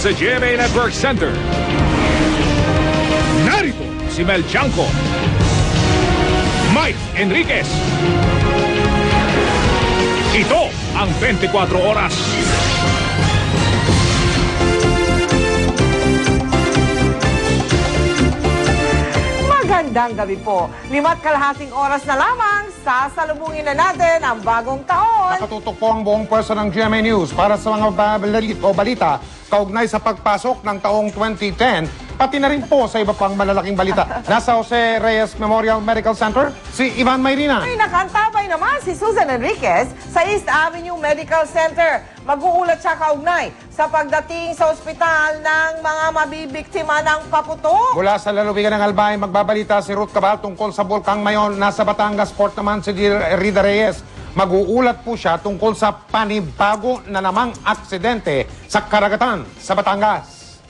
mula sa GMA Network Center. Narito si Mel Chanco, Mike Enriquez. Ito ang 24 Oras. Magandang gabi po. 5.5 oras na lamang, sasalubungin na natin ang bagong taon. Nakatutok po ang buong pwersa ng GMA News para sa mga balita kaugnay sa pagpasok ng taong 2010, pati na rin po sa iba pang malalaking balita. Nasa Jose Reyes Memorial Medical Center, si Ivan Mayrina. Ay, nakantabay naman si Susan Enriquez sa East Avenue Medical Center. Mag-uulat siya kaugnay sa pagdating sa ospital ng mga mabibiktima ng paputok. Mula sa lalawigan ng Albay, magbabalita si Ruth Cabal tungkol sa Bulkang Mayon. Nasa Batangas Port naman si Rida Reyes. Mag-uulat po siya tungkol sa panibago na namang aksidente sa karagatan sa Batangas.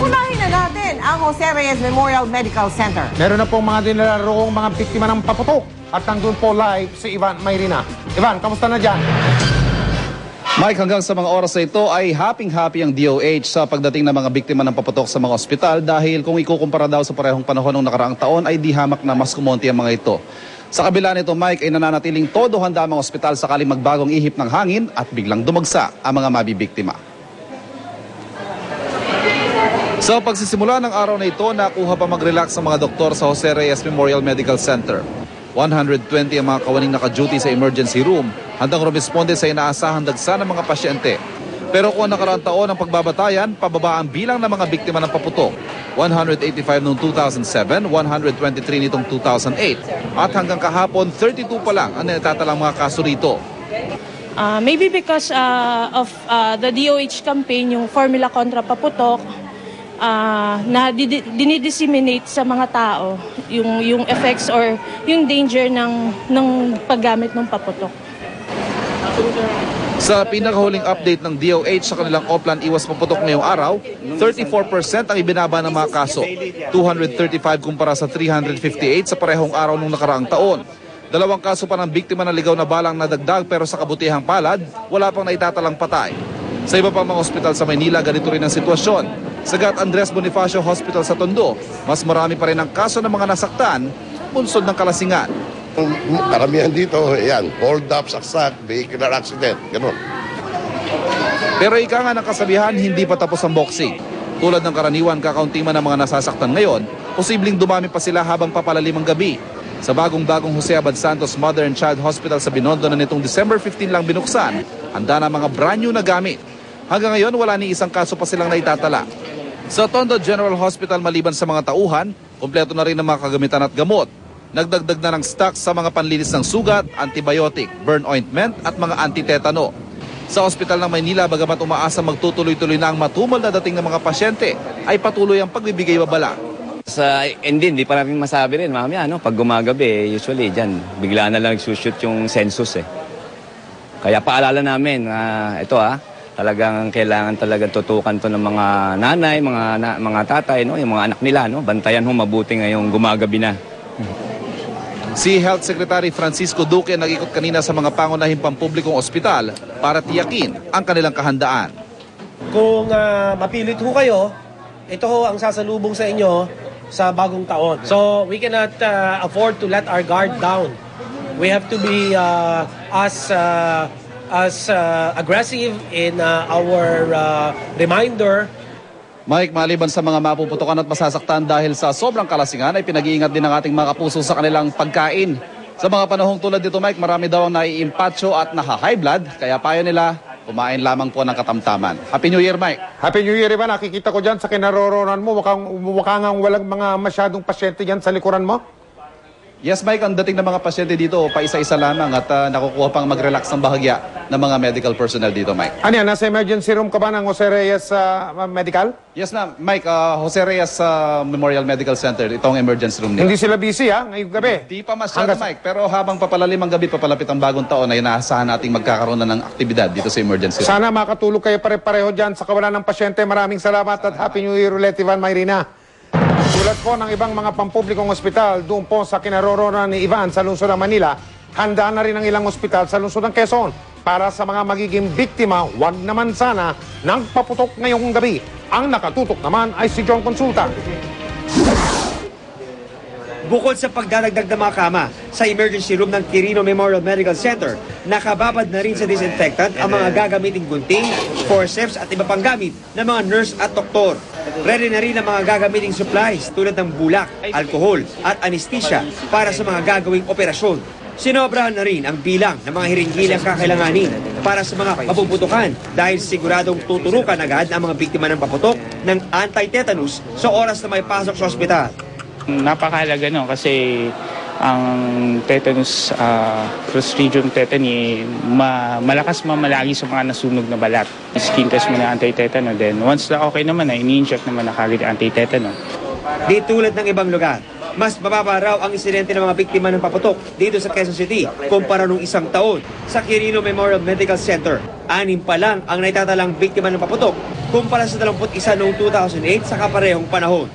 Unahin na natin ang Jose Reyes Memorial Medical Center. Meron na pong mga dinalaroong mga biktima ng paputok. At nandun po live si Ivan Mayrina. Ivan, kamusta na dyan? Mike, hanggang sa mga oras na ito ay happy ang DOH sa pagdating ng mga biktima ng paputok sa mga ospital dahil kung ikukumpara daw sa parehong panahon ng nakaraang taon ay di hamak na mas kumonti ang mga ito. Sa kabila nito, Mike, ay nananatiling todo handa ang mga ospital sakaling magbagong ihip ng hangin at biglang dumagsa ang mga mabibiktima. Sa pagsisimula ng araw na ito, nakuha pa mag-relax ang mga doktor sa Jose Reyes Memorial Medical Center. 120 ang mga kawaning naka-duty sa emergency room, handang rumisponde sa inaasahang dagsa ng mga pasyente. Pero kung nakaraang taon ang pagbabatayan, pababa ang bilang ng mga biktima ng paputok. 185 noong 2007, 123 nitong 2008. At hanggang kahapon, 32 pa lang ang natatalang mga kaso rito. Maybe because of the DOH campaign, yung formula kontra paputok, na dinidisseminate sa mga tao yung effects or yung danger ng paggamit ng paputok. Sa pinakahuling update ng DOH sa kanilang Oplan Iwas Paputok ngayong araw, 34% ang ibinaba ng mga kaso, 235 kumpara sa 358 sa parehong araw nung nakaraang taon. 2 kaso pa ng biktima ng ligaw na balang nadagdag pero sa kabutihang palad, wala pang naitatalang patay. Sa iba pang mga ospital sa Maynila, ganito rin ang sitwasyon. Sa Gat Andres Bonifacio Hospital sa Tondo, mas marami pa rin ang kaso ng mga nasaktan, bunsod ng kalasingan. Karamihan dito, yan, hold up, saksak, vehicular accident, gano'n. Pero ika nga ng kasabihan, hindi pa tapos ang boxing. Tulad ng karaniwan, kakaunti man ang mga nasasaktan ngayon, posibleng dumami pa sila habang papalalim ang gabi. Sa bagong Jose Abad Santos Mother and Child Hospital sa Binondo na nitong December 15 lang binuksan, handa na mga brand new na gamit. Hanggang ngayon, wala ni isang kaso pa silang naitatala. Sa Tondo General Hospital, maliban sa mga tauhan, kompleto na rin ang mga kagamitan at gamot. Nagdagdag na ng stock sa mga panlinis ng sugat, antibiotic, burn ointment at mga antitetano. Sa Ospital ng Maynila, bagamat umaasa magtutuloy-tuloy na ang matumal na dating ng mga pasyente, ay patuloy ang pagbibigay babala. Sa hindi pa namin masabi rin, mami, pag gumagabi, usually dyan, bigla na lang nagsushoot yung census eh. Kaya paalala namin, talagang kailangan talagang tutukan to ng mga nanay, mga tatay, yung mga anak nila, bantayan ho mabuti ngayong gumagabi na. Si Health Secretary Francisco Duque nag-ikot kanina sa mga pangunahing pampublikong ospital para tiyakin ang kanilang kahandaan. Kung mapilit ho kayo, ito ho ang sasalubong sa inyo sa bagong taon. So we cannot afford to let our guard down. We have to be as aggressive in our reminder. Mike, maliban sa mga mapuputukan at masasaktan dahil sa sobrang kalasingan, ay pinag-iingat din ng ating mga kapuso sa kanilang pagkain. Sa mga panahong tulad dito, Mike, marami daw ang naiimpatso at naha-high blood, kaya payo nila, kumain lamang po ng katamtaman. Happy New Year, Mike. Happy New Year, Ivan. Nakikita ko dyan sa kinaroroonan mo, mukhang walang mga masyadong pasyente dyan sa likuran mo. Yes, Mike, ang dating ng mga pasyente dito, paisa-isa lamang at nakukuha pang mag-relax ng bahagya ng mga medical personnel dito, Mike. Ano yan? Nasa emergency room ka ba ng Jose Reyes Medical? Yes na, Mike, Jose Reyes Memorial Medical Center, itong emergency room nila. Hindi sila busy, ngayong gabi? Di pa masyado, Mike, pero habang papalalim ang gabi, papalapit ang bagong taon, ay naasahan nating magkakaroon na ng aktibidad dito sa emergency room. Sana makatulog kayo pare-pareho dyan sa kawalan ng pasyente. Maraming salamat at Happy New Year ulit, Ivan Mayrina. Tulad po ng ibang mga pampublikong ospital, doon po sa kinaroroonan ni Ivan sa lungsod ng Manila, handa na rin ang ilang ospital sa lungsod ng Quezon. para sa mga magiging biktima, wag naman sana ng paputok ngayong gabi. Ang nakatutok naman ay si John Consulta. Bukod sa pagdadagdag ng mga kama sa emergency room ng Quirino Memorial Medical Center, nakababad na rin sa disinfectant ang mga gagamiting gunting, forceps at iba pang gamit ng mga nurse at doktor. Ready na rin ang mga gagamiting supplies tulad ng bulak, alkohol at anesthesia para sa mga gagawing operasyon. Sinobrahan na rin ang bilang ng mga hiringgilang kakailanganin para sa mga mapuputukan dahil siguradong tuturukan agad ang mga biktima ng paputok ng anti-tetanus sa oras na may pasok sa ospital. Napakahalaga no kasi ang tetanus, Clostridium tetani, malakas mamalagi sa mga nasunog na balat. Skin test mo na anti-tetano, then once na okay naman na ini-inject naman na kagad anti-tetano. Di tulad ng ibang lugar, mas mababa raw ang insidente ng mga biktima ng paputok dito sa Quezon City kumpara nung isang taon. Sa Quirino Memorial Medical Center, 6 pa lang ang naitatalang biktima ng paputok kumpara sa 21 noong 2008 sa kaparehong panahon.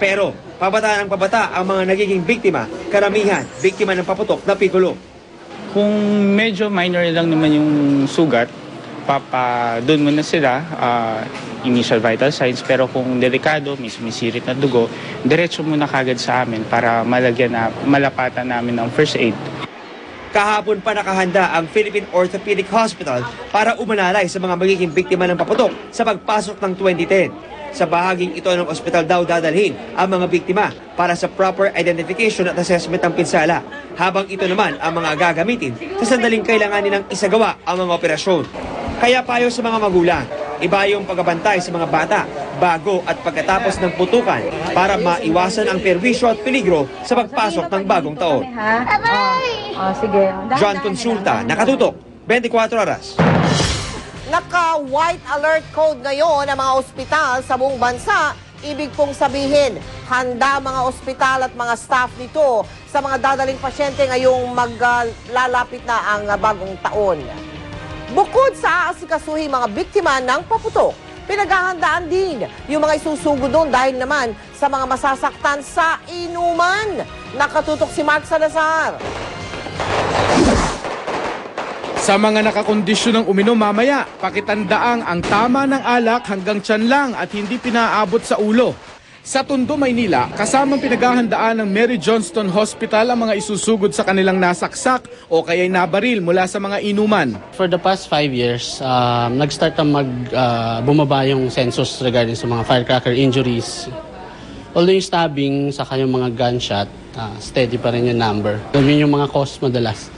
Pero pabata ng pabata ang mga nagiging biktima, karamihan biktima ng paputok na pikulo. Kung medyo minor lang naman yung sugat, doon muna sila, initial vital signs. Pero kung delikado, may sumisirit na dugo, diretso muna kagad sa amin para malapatan namin ng first aid. Kahapon pa nakahanda ang Philippine Orthopedic Hospital para umanalay sa mga magiging biktima ng paputok sa pagpasok ng 2010. Sa bahaging ito ng ospital daw dadalhin ang mga biktima para sa proper identification at assessment ng pinsala, habang ito naman ang mga gagamitin sa sandaling kailangan nilang isagawa ang mga operasyon. Kaya payo sa mga magulang, iba yung pagbabantay sa mga bata bago at pagkatapos ng putukan para maiwasan ang perwisyo at peligro sa pagpasok ng bagong taon. Sige. John Consulta, nakatutok, 24 oras. Naka-white alert code ngayon ang mga ospital sa buong bansa. Ibig pong sabihin, handa mga ospital at mga staff nito sa mga dadaling pasyente ngayong maglalapit na ang bagong taon. Bukod sa aasikasuhin mga biktima ng paputok, pinaghahandaan din yung mga isusugod doon dahil naman sa mga masasaktan sa inuman. Nakatutok si Mark Salazar. Sa mga nakakondisyon ng uminom mamaya, pakitandaang ang tama ng alak hanggang tiyan lang at hindi pinaabot sa ulo. Sa Tondo, Maynila, kasamang pinaghahandaan ng Mary Johnston Hospital ang mga isusugod sa kanilang nasaksak o kaya'y nabaril mula sa mga inuman. For the past 5 years, nag-start na bumaba yung census regarding sa mga firecracker injuries. Although yung stabbing sa kanyang mga gunshot, steady pa rin yung number. Yun yung mga cause madalas.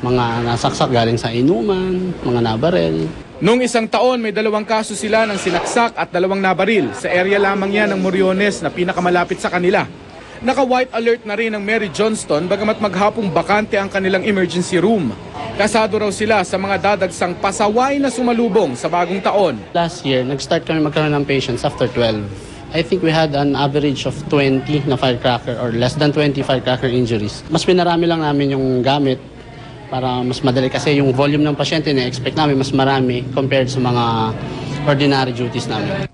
Mga nasaksak galing sa inuman, mga nabaril. Noong isang taon, may 2 kaso sila ng sinaksak at 2 nabaril. Sa area lamang yan ng Moriones na pinakamalapit sa kanila. Naka-white alert na rin ang Mary Johnston bagamat maghapong bakante ang kanilang emergency room. Kasado raw sila sa mga dadagsang pasaway na sumalubong sa bagong taon. Last year, nag-start kami magkaroon ng patients after 12. I think we had an average of 20 na firecracker or less than 20 firecracker injuries. Mas pinarami lang namin yung gamit para mas madali kasi yung volume ng pasyente na expect namin mas marami compared sa mga ordinary duties namin.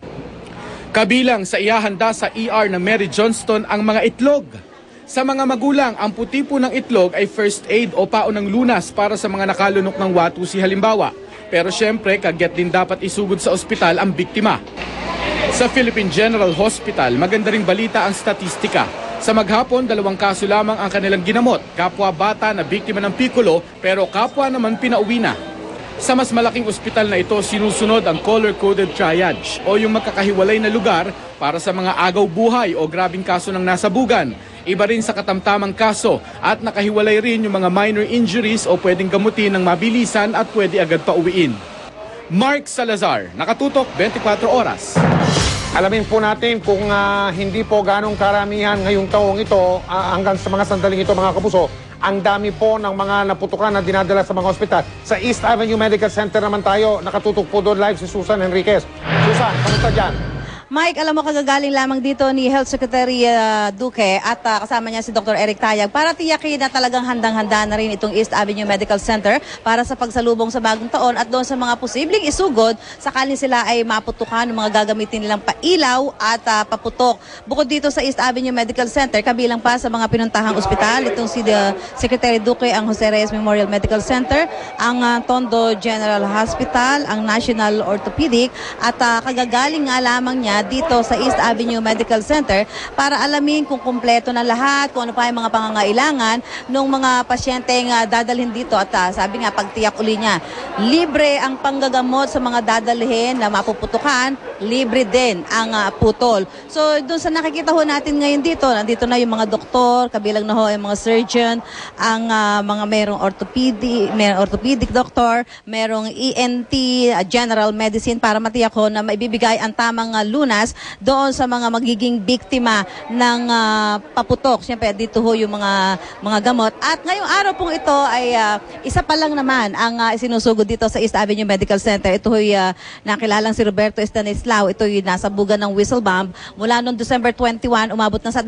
Kabilang sa ihahanda sa ER ng Mary Johnston ang mga itlog. Sa mga magulang, ang puti po ng itlog ay first aid o paon ng lunas para sa mga nakalunok ng watusi halimbawa. Pero syempre, kagyat din dapat isugod sa ospital ang biktima. Sa Philippine General Hospital, maganda ring balita ang statistika. Sa maghapon, 2 kaso lamang ang kanilang ginamot. Kapwa bata na biktima ng pikulo pero kapwa naman pinauwi na. Sa mas malaking ospital na ito, sinusunod ang color-coded triage o yung magkakahiwalay na lugar para sa mga agaw buhay o grabing kaso ng nasabugan. Iba rin sa katamtamang kaso at nakahiwalay rin yung mga minor injuries o pwedeng gamutin ng mabilisan at pwede agad pauwiin. Mark Salazar, nakatutok 24 oras. Alamin po natin kung hindi po ganong karamihan ngayong taong ito hanggang sa mga sandaling ito mga kapuso, ang dami po ng mga naputukan na dinadala sa mga ospital. Sa East Avenue Medical Center naman tayo, nakatutok po doon live si Susan Enriquez. Susan, kamusta dyan? Mike, alam mo, kagagaling lamang dito ni Health Secretary Duque at kasama niya si Dr. Eric Tayag para tiyakin na talagang handang-handa na rin itong East Avenue Medical Center para sa pagsalubong sa bagong taon at doon sa mga posibleng isugod sakaling sila ay maputukan ng mga gagamitin nilang pailaw at paputok. Bukod dito sa East Avenue Medical Center, kabilang pa sa mga pinuntahang ospital, itong si Secretary Duque ang Jose Reyes Memorial Medical Center, ang Tondo General Hospital, ang National Orthopedic at kagagaling nga lamang niya dito sa East Avenue Medical Center para alamin kung kumpleto na lahat, kung ano pa yung mga pangangailangan ng mga pasyenteng dadalhin dito. At sabi nga, pagtiyak uli niya, libre ang panggagamot sa mga dadalhin na mapuputukan, libre din ang putol. So doon sa nakikita ho natin ngayon dito, nandito na yung mga doktor, kabilang na ho yung mga surgeon, ang mga merong orthopedic doctor, merong ENT, general medicine para matiyak ho na maibibigay ang tamang lunas doon sa mga magiging biktima ng paputok. Siyempre, dito ho yung mga gamot. At ngayong araw pong ito ay isa pa lang naman ang sinusugod dito sa East Avenue Medical Center. Ito ho'y nakilalang si Roberto Estanislao. Ito yung nasa buga ng whistle bomb. Mula noong December 21, umabot na sa